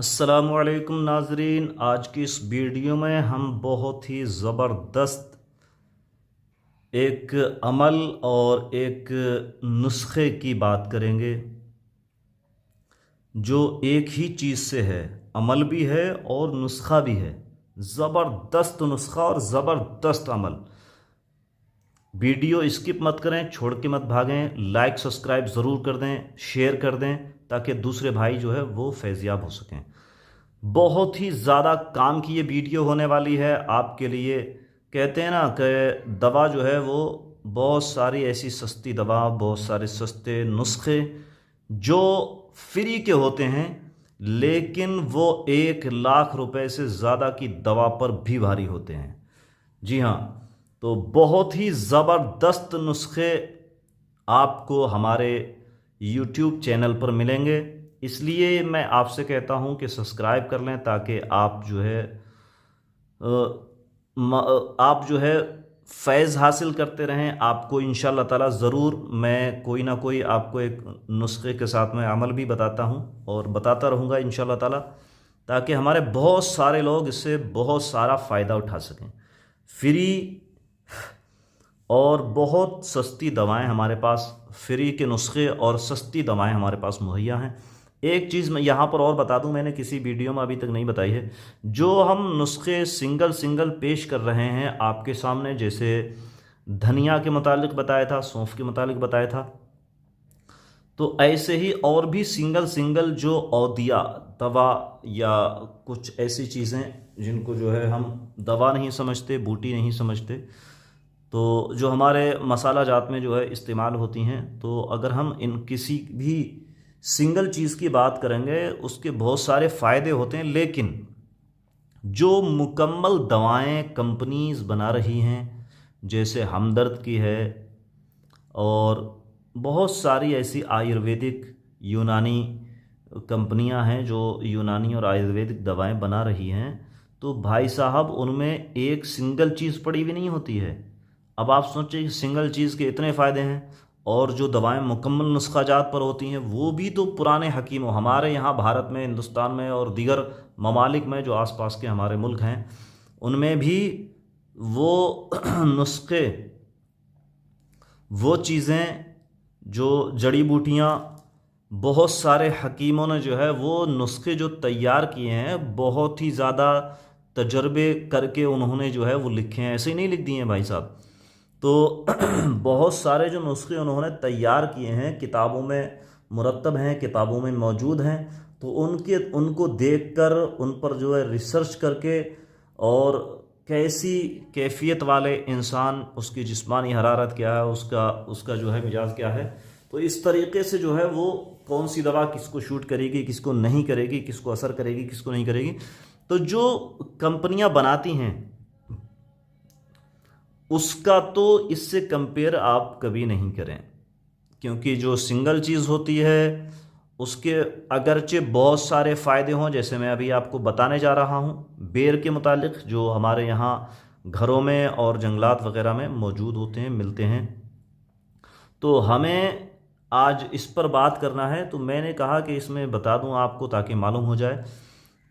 अस्सलामुअलैकुम नाजरीन, आज की इस वीडियो में हम बहुत ही ज़बरदस्त एक अमल और एक नुस्खे की बात करेंगे जो एक ही चीज़ से है। अमल भी है और नुस्खा भी है। ज़बरदस्त नुस्खा और ज़बरदस्त अमल। वीडियो स्किप मत करें, छोड़ के मत भागें, लाइक सब्सक्राइब ज़रूर कर दें, शेयर कर दें ताकि दूसरे भाई जो है वो फैज़याब हो सकें। बहुत ही ज़्यादा काम की ये वीडियो होने वाली है आपके लिए। कहते हैं ना कि दवा जो है वो बहुत सारी ऐसी सस्ती दवा, बहुत सारे सस्ते नुस्खे जो फ्री के होते हैं, लेकिन वो 1 लाख रुपए से ज़्यादा की दवा पर भी भारी होते हैं। जी हाँ, तो बहुत ही ज़बरदस्त नुस्खे आपको हमारे YouTube चैनल पर मिलेंगे। इसलिए मैं आपसे कहता हूं कि सब्सक्राइब कर लें ताकि आप जो है आप जो है फैज़ हासिल करते रहें। आपको इंशाअल्लाह ताला ज़रूर मैं कोई ना कोई आपको एक नुस्खे के साथ में अमल भी बताता हूं और बताता रहूँगा इंशाअल्लाह ताला, ताकि हमारे बहुत सारे लोग इससे बहुत सारा फ़ायदा उठा सकें। फ्री और बहुत सस्ती दवाएं हमारे पास, फ्री के नुस्खे और सस्ती दवाएं हमारे पास मुहैया हैं। एक चीज़ मैं यहाँ पर और बता दूं, मैंने किसी वीडियो में अभी तक नहीं बताई है। जो हम नुस्खे सिंगल सिंगल पेश कर रहे हैं आपके सामने, जैसे धनिया के मुतालिक बताया था, सौंफ के मुतालिक बताया था, तो ऐसे ही और भी सिंगल सिंगल जो औदिया दवा या कुछ ऐसी चीज़ें जिनको जो है हम दवा नहीं समझते, बूटी नहीं समझते, तो जो हमारे मसाला जात में जो है इस्तेमाल होती हैं, तो अगर हम इन किसी भी सिंगल चीज़ की बात करेंगे उसके बहुत सारे फ़ायदे होते हैं, लेकिन जो मुकम्मल दवाएं कंपनीज बना रही हैं, जैसे हमदर्द की है और बहुत सारी ऐसी आयुर्वेदिक यूनानी कंपनियां हैं जो यूनानी और आयुर्वेदिक दवाएं बना रही हैं, तो भाई साहब उनमें एक सिंगल चीज़ पड़ी भी नहीं होती है। अब आप सोचिए सिंगल चीज़ के इतने फ़ायदे हैं, और जो दवाएं मुकम्मल नुस्खाजात पर होती हैं वो भी तो पुराने हकीमों, हमारे यहाँ भारत में, हिंदुस्तान में और दीगर ममालिक में जो आसपास के हमारे मुल्क हैं, उनमें भी वो नुस्खे, वो चीज़ें, जो जड़ी बूटियाँ, बहुत सारे हकीमों ने जो है वो नुस्खे जो तैयार किए हैं, बहुत ही ज़्यादा तजर्बे करके उन्होंने जो है वो लिखे हैं। ऐसे ही नहीं लिख दिए हैं भाई साहब। तो बहुत सारे जो नुस्खे उन्होंने तैयार किए हैं, किताबों में मुरतब हैं, किताबों में मौजूद हैं, तो उनको देखकर उन पर जो है रिसर्च करके, और कैसी कैफियत वाले इंसान, उसकी जिस्मानी हरारत क्या है, उसका उसका जो है मिजाज क्या है, तो इस तरीके से जो है वो कौन सी दवा किसको शूट करेगी, किसको नहीं करेगी, किसको असर करेगी, किसको नहीं करेगी, तो जो कंपनियां बनाती हैं उसका तो इससे कंपेयर आप कभी नहीं करें। क्योंकि जो सिंगल चीज़ होती है उसके अगरचे बहुत सारे फ़ायदे हों, जैसे मैं अभी आपको बताने जा रहा हूँ बेर के मुतालिक, जो हमारे यहाँ घरों में और जंगलात वगैरह में मौजूद होते हैं, मिलते हैं, तो हमें आज इस पर बात करना है। तो मैंने कहा कि इसमें बता दूं आपको ताकि मालूम हो जाए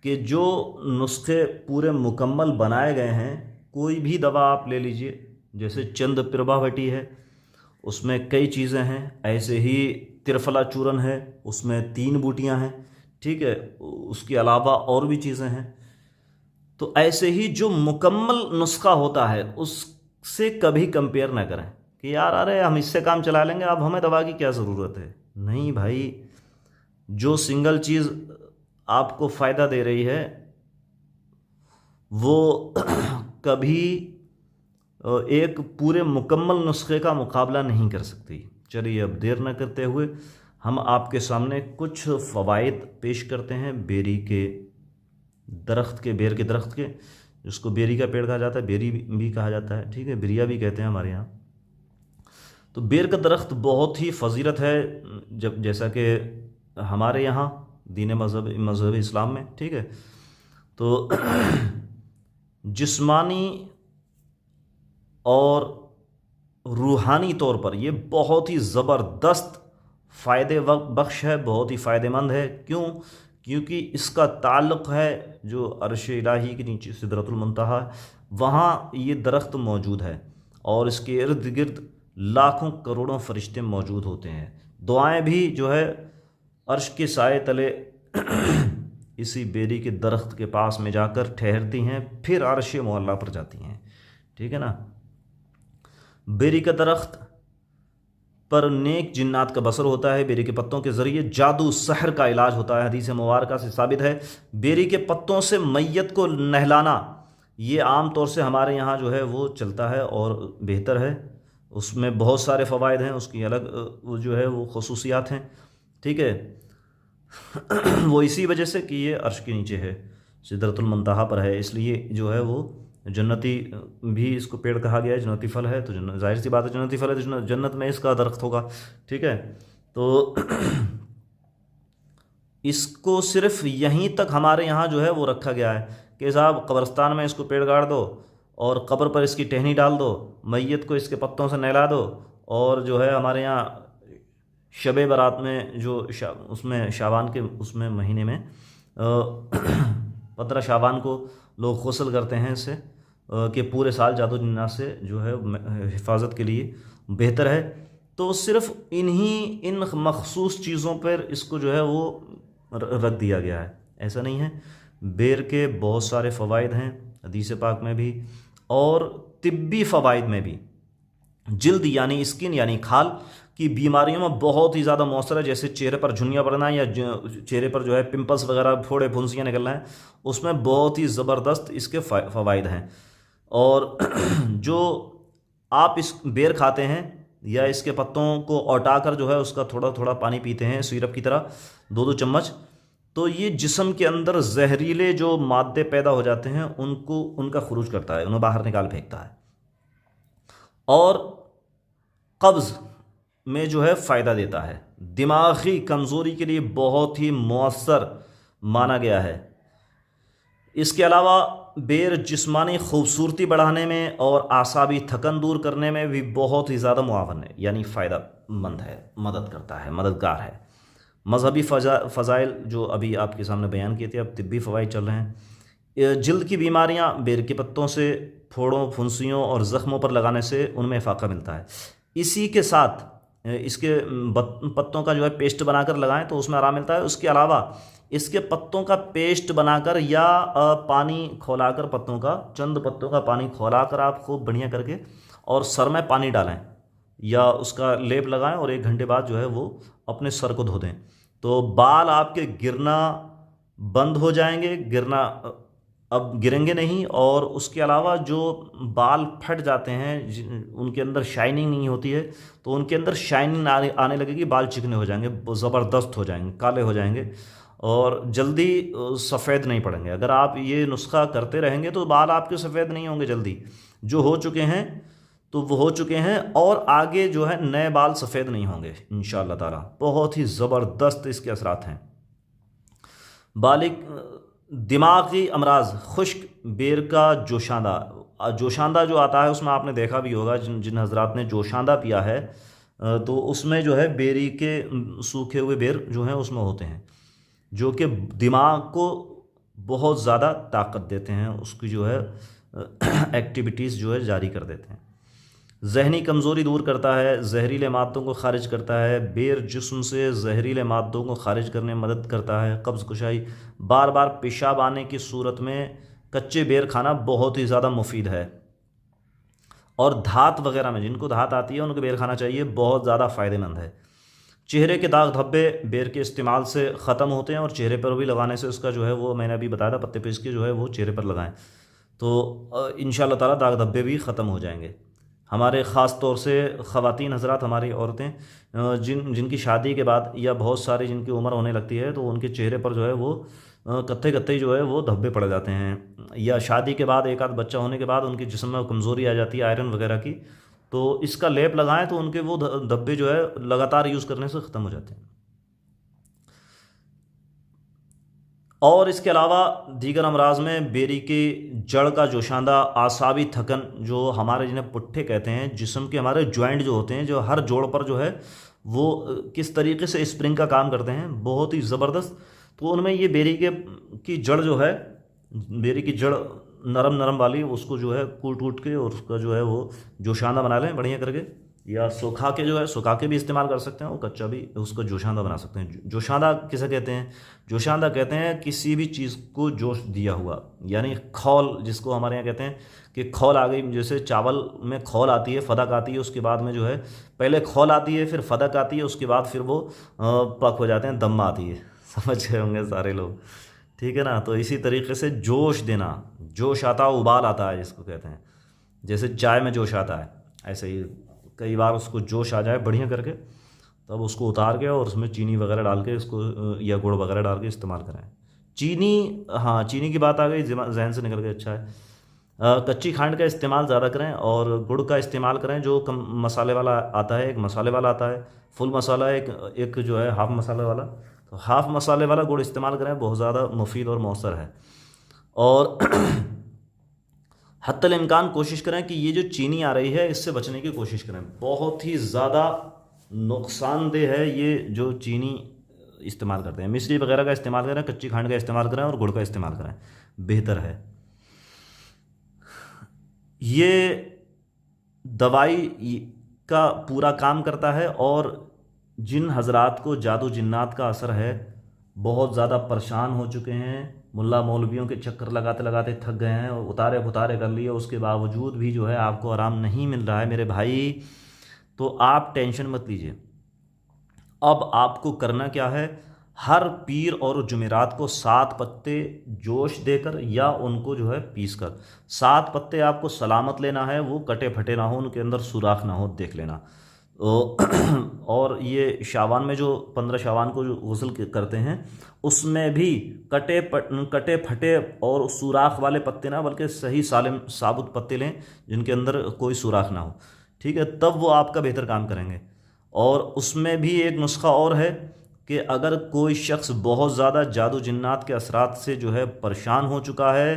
कि जो नुस्खे पूरे मुकम्मल बनाए गए हैं, कोई भी दवा आप ले लीजिए, जैसे चंद प्रभावटी है, उसमें कई चीज़ें हैं। ऐसे ही त्रिफला चूर्ण है, उसमें 3 बूटियां हैं, ठीक है, उसके अलावा और भी चीज़ें हैं। तो ऐसे ही जो मुकम्मल नुस्खा होता है उससे कभी कंपेयर ना करें कि यार अरे हम इससे काम चला लेंगे, अब हमें दवा की क्या ज़रूरत है। नहीं भाई, जो सिंगल चीज़ आपको फ़ायदा दे रही है वो कभी एक पूरे मुकम्मल नुस्खे का मुकाबला नहीं कर सकती। चलिए अब देर न करते हुए हम आपके सामने कुछ फ़वाइद पेश करते हैं बेरी के दरख्त के, बेर के दरख्त के, जिसको बेरी का पेड़ कहा जाता है, बेरी भी कहा जाता है, ठीक है, बिरिया भी कहते हैं हमारे यहाँ। तो बेर का दरख्त बहुत ही फजीलत है, जब जैसा कि हमारे यहाँ दीन मज़हब इस्लाम में, ठीक है, तो जिस्मानी और रूहानी तौर पर ये बहुत ही ज़बरदस्त फ़ायदे बख्श है, बहुत ही फ़ायदेमंद है। क्यों? क्योंकि इसका ताल्लुक़ है जो अर्श इलाही के नीचे सिदरतुल मुंतहा, वहाँ ये दरख्त मौजूद है और इसके इर्द गिर्द लाखों करोड़ों फरिश्ते मौजूद होते हैं। दुआएं भी जो है अर्श के साए तले इसी बेरी के दरख्त के पास में जाकर ठहरती हैं, फिर अर्श मुअल्ला पर जाती हैं। ठीक है ना। बेरी का दरख्त पर नेक जिन्नात का बसर होता है। बेरी के पत्तों के ज़रिए जादू सहर का इलाज होता है। हदीस मुबारका से साबित है बेरी के पत्तों से मैयत को नहलाना, ये आम तौर से हमारे यहाँ जो है वो चलता है और बेहतर है। उसमें बहुत सारे फ़वाइद हैं, उसकी अलग वो जो है वो खसूसियात हैं। ठीक है। वो इसी वजह से कि ये अर्श के नीचे है, सिदरतुल मुंतहा पर है, इसलिए जो है वो जन्नती भी इसको पेड़ कहा गया है। जन्नती फल है तो जाहिर सी बात है जन्नती फल है तो जन्नत में इसका दरख्त होगा। ठीक है। तो इसको सिर्फ यहीं तक हमारे यहाँ जो है वो रखा गया है कि साहब कब्रस्तान में इसको पेड़ गाड़ दो और कब्र पर इसकी टहनी डाल दो, मैयत को इसके पत्तों से नहला दो, और जो है हमारे यहाँ शब बारात में जो उसमें शाबान के उसमें महीने में 15 शाबान को लोग गुस्ल करते हैं इससे कि पूरे साल जादू जिन्नात से जो है हिफाजत के लिए बेहतर है। तो सिर्फ इन मखसूस चीज़ों पर इसको जो है वो रख दिया गया है, ऐसा नहीं है। बेर के बहुत सारे फ़वाइद हैं हदीस पाक में भी और तिब्बी फ़वाइद में भी। जिल्द यानी स्किन यानी खाल की बीमारियों में बहुत ही ज़्यादा मौसर है, जैसे चेहरे पर झुर्रियाँ पड़ना या चेहरे पर जो है पिंपल्स वगैरह फोड़े फुंसियाँ निकलना है, उसमें बहुत ही ज़बरदस्त इसके फ़वाइद हैं। और जो आप इस बेर खाते हैं या इसके पत्तों को औटा कर जो है उसका थोड़ा थोड़ा पानी पीते हैं सिरप की तरह 2-2 चम्मच, तो ये जिस्म के अंदर जहरीले जो मादे पैदा हो जाते हैं उनका खुरूज करता है, उन्हें बाहर निकाल फेंकता है। और कब्ज़ में जो है फ़ायदा देता है। दिमागी कमज़ोरी के लिए बहुत ही मौसर माना गया है। इसके अलावा बेर जिस्मानी खूबसूरती बढ़ाने में और आसाबी थकन दूर करने में भी बहुत ही ज़्यादा मुआवन है, यानी फ़ायदेमंद है, मदद करता है, मददगार है। मजहबी फ़ज़ाइल जो अभी आपके सामने बयान किए थे, अब तिब्बी फ़वाइद चल रहे हैं। जल्द की बीमारियां बेर के पत्तों से फोड़ों फुंसियों और ज़ख्मों पर लगाने से उनमें फ़ाक़ा मिलता है। इसी के साथ इसके पत्तों का जो है पेस्ट बनाकर लगाएं तो उसमें आराम मिलता है। उसके अलावा इसके पत्तों का पेस्ट बनाकर या पानी खौलाकर चंद पत्तों का पानी खौलाकर आप खूब बढ़िया करके और सर में पानी डालें या उसका लेप लगाएं और 1 घंटे बाद जो है वो अपने सर को धो दें, तो बाल आपके गिरना बंद हो जाएंगे, अब गिरेंगे नहीं। और उसके अलावा जो बाल फट जाते हैं उनके अंदर शाइनिंग नहीं होती है, तो उनके अंदर शाइनिंग आने लगेगी, बाल चिकने हो जाएंगे, ज़बरदस्त हो जाएंगे, काले हो जाएंगे और जल्दी सफ़ेद नहीं पड़ेंगे। अगर आप ये नुस्खा करते रहेंगे तो बाल आपके सफ़ेद नहीं होंगे जल्दी, जो हो चुके हैं तो वो हो चुके हैं और आगे जो है नए बाल सफ़ेद नहीं होंगे इंशाअल्लाह ताला। बहुत ही ज़बरदस्त इसके असरात हैं। बालिग दिमागी अमराज, खुश्क बेर का जोशांदा जो आता है उसमें आपने देखा भी होगा, जिन हजरात ने जोशांदा पिया है तो उसमें जो है बेरी के सूखे हुए बेर जो हैं उसमें होते हैं, जो कि दिमाग को बहुत ज़्यादा ताकत देते हैं, उसकी जो है एक्टिविटीज़ जो है जारी कर देते हैं। जहनी कमज़ोरी दूर करता है, जहरीले मादों को खारिज करता है। बेर जिस्म से जहरीले मादों को खारिज करने में मदद करता है। कब्ज़ कुशाई, बार बार पेशाब आने की सूरत में कच्चे बेर खाना बहुत ही ज़्यादा मुफीद है। और धात वगैरह में, जिनको धात आती है उनको बेर खाना चाहिए, बहुत ज़्यादा फ़ायदेमंद है। चेहरे के दाग धब्बे बेर के इस्तेमाल से ख़त्म होते हैं और चेहरे पर भी लगाने से उसका जो है वो मैंने अभी बताया था, पत्ते पीस के जो है वो चेहरे पर लगाएं तो इंशाअल्लाह ताला दाग धब्बे भी ख़त्म हो जाएंगे। हमारे ख़ास तौर से ख़वातीन हज़रात, हमारी औरतें जिनकी शादी के बाद या बहुत सारी जिनकी उम्र होने लगती है तो उनके चेहरे पर जो है वो कत्थे कत्थे जो है वो धब्बे पड़ जाते हैं, या शादी के बाद एक आध बच्चा होने के बाद उनके जिस्म में कमज़ोरी आ जाती है आयरन वगैरह की, तो इसका लेप लगाएं तो उनके वो धब्बे जो है लगातार यूज़ करने से ख़त्म हो जाते हैं। और इसके अलावा दीगर अमराज में बेरी की जड़ का जोशांदा, आसाबी थकन जो हमारे जिन्हें पुट्ठे कहते हैं, जिस्म के हमारे जॉइंट जो होते हैं, जो हर जोड़ पर जो है वो किस तरीके से स्प्रिंग का काम करते हैं, बहुत ही ज़बरदस्त। तो उनमें ये बेरी के की जड़ जो है, बेरी की जड़ नरम नरम वाली, उसको जो है कूट कूट के और उसका जो है वो जोशाना बना लें बढ़िया करके, या सुखा के जो है सुखा के भी इस्तेमाल कर सकते हैं, और कच्चा भी उसको जोशांदा बना सकते हैं। जोशांदा किसे कहते हैं? जोशांदा कहते हैं किसी भी चीज़ को जोश दिया हुआ, यानी खौल जिसको हमारे यहाँ कहते हैं कि खौल आ गई। जैसे चावल में खौल आती है, फदक आती है, उसके बाद में जो है पहले खौल आती है, फिर फदक आती है, उसके बाद फिर वो पक हो जाते हैं, दम आती है। समझ गए होंगे सारे लोग, ठीक है ना। तो इसी तरीके से जोश देना, जोश आता है, उबाल आता है जिसको कहते हैं, जैसे चाय में जोश आता है, ऐसे ही कई बार उसको जोश आ जाए बढ़िया करके, तब उसको उतार के और उसमें चीनी वगैरह डाल के इसको या गुड़ वगैरह डाल के इस्तेमाल करें। चीनी, हाँ चीनी की बात आ गई, जहन से निकल गई, अच्छा है। कच्ची खांड का इस्तेमाल ज़्यादा करें और गुड़ का इस्तेमाल करें, जो कम मसाले वाला आता है, एक मसाले वाला आता है फुल मसाला, एक जो है हाफ मसाले वाला। तो हाफ मसाले वाला गुड़ इस्तेमाल करें, बहुत ज़्यादा मुफीद और मौसर है। और हत्तल इम्कान कोशिश करें कि ये जो चीनी आ रही है इससे बचने की कोशिश करें, बहुत ही ज़्यादा नुकसानदेह है ये जो चीनी इस्तेमाल करते हैं। मिश्री वगैरह का इस्तेमाल करें, कच्ची खांड का इस्तेमाल करें और गुड़ का इस्तेमाल करें, बेहतर है। ये दवाई का पूरा काम करता है। और जिन हजरात को जादू जिन्नात का असर है, बहुत ज़्यादा परेशान हो चुके हैं, मुल्ला मौलवियों के चक्कर लगाते लगाते थक गए हैं और उतारे पुतारे कर लिए, उसके बावजूद भी जो है आपको आराम नहीं मिल रहा है मेरे भाई, तो आप टेंशन मत लीजिए। अब आपको करना क्या है, हर पीर और जुमेरात को 7 पत्ते जोश देकर या उनको जो है पीस कर, 7 पत्ते आपको सलामत लेना है, वो कटे फटे ना हो, उनके अंदर सुराख ना हो, देख लेना। और ये शावान में जो 15 शावान को जो गुस्ल करते हैं उसमें भी कटे फटे और सुराख वाले पत्ते ना, बल्कि सही सालिम साबुत पत्ते लें जिनके अंदर कोई सुराख ना हो, ठीक है, तब वो आपका बेहतर काम करेंगे। और उसमें भी एक नुस्खा और है कि अगर कोई शख्स बहुत ज़्यादा जादू जिन्नात के असरात से जो है परेशान हो चुका है,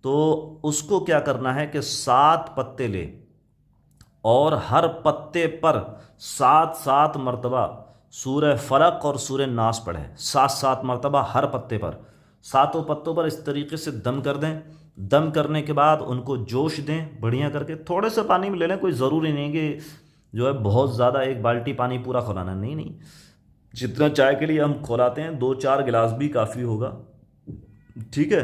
तो उसको क्या करना है कि 7 पत्ते ले और हर पत्ते पर 7 मरतबा सूरह फलक और सूरह नास पढ़े, 7 मरतबा हर पत्ते पर, 7 पत्तों पर इस तरीके से दम कर दें। दम करने के बाद उनको जोश दें बढ़िया करके, थोड़े से पानी में ले लें, कोई ज़रूरी नहीं कि जो है बहुत ज़्यादा 1 बाल्टी पानी पूरा खौलाना, नहीं नहीं, जितना चाय के लिए हम खौलाते हैं 2-4 गिलास भी काफ़ी होगा, ठीक है।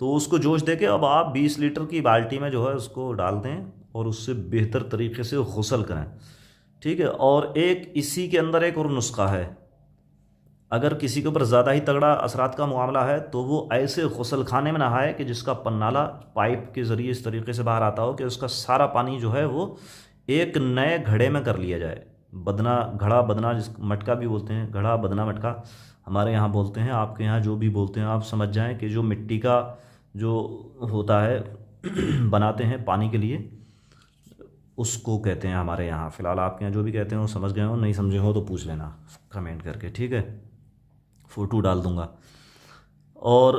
तो उसको जोश दे के अब आप 20 लीटर की बाल्टी में जो है उसको डाल दें और उससे बेहतर तरीके से गुस्ल करें, ठीक है। और एक इसी के अंदर एक और नुस्खा है, अगर किसी के ऊपर ज़्यादा ही तगड़ा असरात का मामला है तो वो ऐसे गुस्ल खाने में नहाए कि जिसका पन्नाला पाइप के ज़रिए इस तरीके से बाहर आता हो कि उसका सारा पानी जो है वो एक नए घड़े में कर लिया जाए। बदना, घड़ा बदना, जिस मटका भी बोलते हैं, घड़ा बदना मटका हमारे यहाँ बोलते हैं, आपके यहाँ जो भी बोलते हैं आप समझ जाएं कि जो मिट्टी का जो होता है बनाते हैं पानी के लिए, उसको कहते हैं हमारे यहाँ। फ़िलहाल आपके यहाँ जो भी कहते हैं वो समझ गए हो, नहीं समझे हो तो पूछ लेना कमेंट करके, ठीक है, फ़ोटो डाल दूँगा। और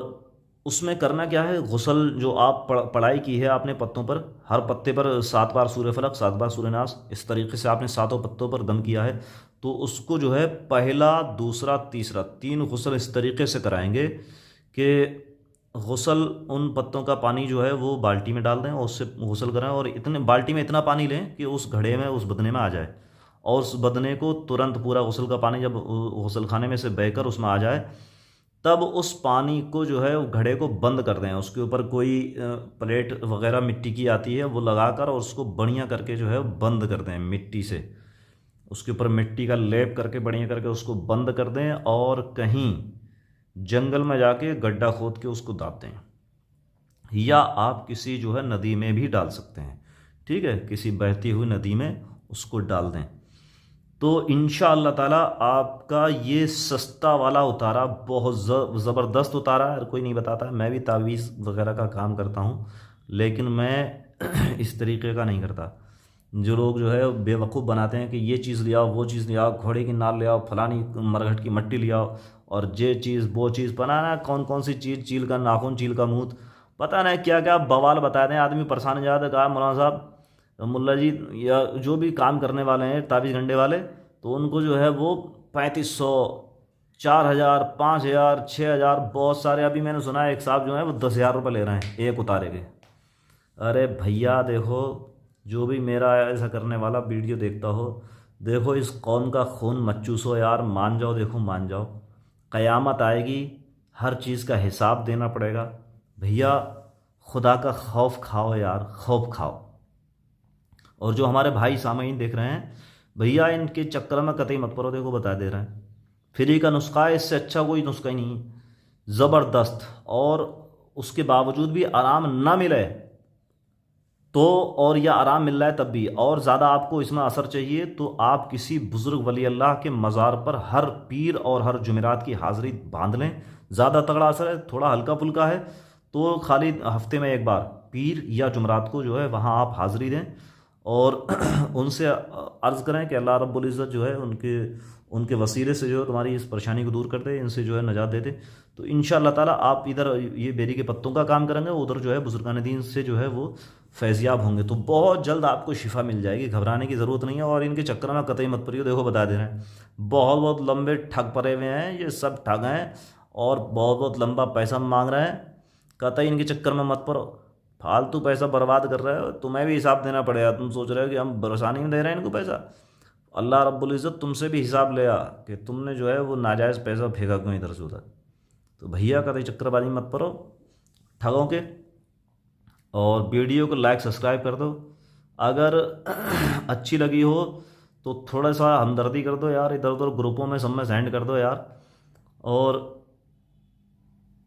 उसमें करना क्या है, गुस्ल जो आप पढ़ाई की है आपने पत्तों पर, हर पत्ते पर 7 बार सूरह फलक, 7 बार सूरह नास, इस तरीके से आपने 7 पत्तों पर दम किया है, तो उसको जो है पहला, दूसरा, तीसरा 3 गुस्ल इस तरीके से कराएंगे कि गुस्ल उन पत्तों का पानी जो है वो बाल्टी में डाल दें और उससे गुस्ल करें, और इतने बाल्टी में इतना पानी लें कि उस घड़े में, उस बदने में आ जाए, और उस बदने को तुरंत पूरा गुस्ल का पानी जब गुस्ल खाने में से बहकर उसमें आ जाए, तब उस पानी को जो है घड़े को बंद कर दें, उसके ऊपर कोई प्लेट वगैरह मिट्टी की आती है वो लगाकर और उसको बढ़िया करके जो है बंद कर दें मिट्टी से, उसके ऊपर मिट्टी का लेप करके बढ़िया करके उसको बंद कर दें, और कहीं जंगल में जाके गड्ढा खोद के उसको दाब दें, या आप किसी जो है नदी में भी डाल सकते हैं, ठीक है, किसी बहती हुई नदी में उसको डाल दें। तो इंशाअल्लाह ताला आपका ये सस्ता वाला उतारा, बहुत ज़बरदस्त उतारा है, कोई नहीं बताता है, मैं भी तावीज़ वगैरह का काम करता हूँ, लेकिन मैं इस तरीके का नहीं करता। जो लोग जो है बेवकूफ़ बनाते हैं कि ये चीज़ ले आओ, वो चीज़ ले आओ, घोड़े की नाल ले आओ, फलानी मरघट की मट्टी ले आओ, और ये चीज़ वो चीज़, पता ना कौन कौन सी चीज़, चील का नाखून, चील का मूत, पता नहीं क्या क्या बवाल बताते हैं, आदमी परेशान हो जाता है। कहा मौलाना साहब, मुल्ला जी या जो भी काम करने वाले हैं ताबीज़ गंडे वाले, तो उनको जो है वो 3500 4,000, 5,000, 6,000, बहुत सारे। अभी मैंने सुना है एक साहब जो है वो 10,000 रुपये ले रहे हैं एक उतारे के। अरे भैया देखो, जो भी मेरा ऐसा करने वाला वीडियो देखता हो, देखो इस कौम का खून मत चूसो यार, मान जाओ, देखो मान जाओ, क़यामत आएगी, हर चीज़ का हिसाब देना पड़ेगा। भैया खुदा का खौफ खाओ यार, खौफ खाओ। और जो हमारे भाई सामईन देख रहे हैं, भैया इनके चक्कर में कतई मत पड़ो, देखो बता दे रहे हैं, फ्री का नुस्खा है, इससे अच्छा कोई नुस्खा ही नहीं है, ज़बरदस्त। और उसके बावजूद भी आराम ना मिले तो, और या आराम मिल रहा है तब भी, और ज़्यादा आपको इसमें असर चाहिए तो आप किसी बुज़ुर्ग वली अल्लाह के मज़ार पर हर पीर और हर जुमेरात की हाज़िरी बांध लें। ज़्यादा तगड़ा असर है, थोड़ा हल्का फुल्का है तो खाली हफ्ते में एक बार पीर या जुमेरात को जो है वहाँ आप हाज़िरी दें और उनसे अर्ज़ करें कि अल्लाह रब्बुल इज़्ज़त जो है उनके उनके वसीले से जो है तुम्हारी इस परेशानी को दूर कर दे, इनसे जो है नजात दे दे। तो इंशाअल्लाह ताला आप इधर ये बेरी के पत्तों का काम करेंगे, उधर जो है बुजुर्गान दीन से जो है वो फैज़याब होंगे, तो बहुत जल्द आपको शिफा मिल जाएगी, घबराने की ज़रूरत नहीं है। और इनके चक्कर में कतई मत पड़ियो, देखो बता दे रहे हैं, बहुत बहुत लंबे ठग पड़े हुए हैं, ये सब ठग हैं और बहुत बहुत लंबा पैसा मांग रहे हैं। कतई इनके चक्कर में मत पड़ो, फालतू पैसा बर्बाद कर रहे हो, तुम्हें भी हिसाब देना पड़ेगा। तुम सोच रहे हो कि हम बरसानी में दे रहे हैं इनको पैसा, अल्लाह रब्बुल इज़्ज़त तुमसे भी हिसाब लिया कि तुमने जो है वो नाजायज़ पैसा फेंका क्यों इधर से उधर। तो भैया कतई चक्करबाजी मत करो ठगों के, और वीडियो को लाइक सब्सक्राइब कर दो। अगर अच्छी लगी हो तो थोड़ा सा हमदर्दी कर दो यार, इधर उधर ग्रुपों में सब में सेंड कर दो यार। और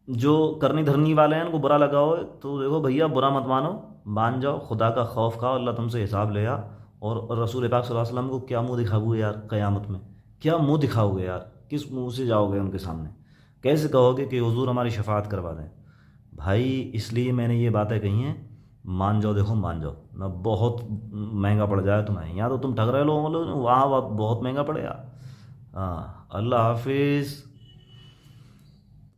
जो करनी धरनी वाले हैं उनको बुरा लगा हो तो देखो भैया, बुरा मत मानो, मान जाओ, खुदा का खौफ खाओ, अल्लाह तुमसे हिसाब लेगा। और रसूल पाक सल्लल्लाहु अलैहि वसल्लम को क्या मुंह दिखाओगे यार क़यामत में, क्या मुंह दिखाओगे यार, किस मुंह से जाओगे उनके सामने, कैसे कहोगे कि हुजूर हमारी शफाअत करवा दें। भाई इसलिए मैंने ये बातें कही हैं, मान जाओ, देखो मान जाओ ना, बहुत महंगा पड़ जाए तुम्हें। यहाँ तो तुम ठग रहे लोगों, वहाँ बहुत महंगा पड़ेगा। हाँ, अल्लाह हाफिज़।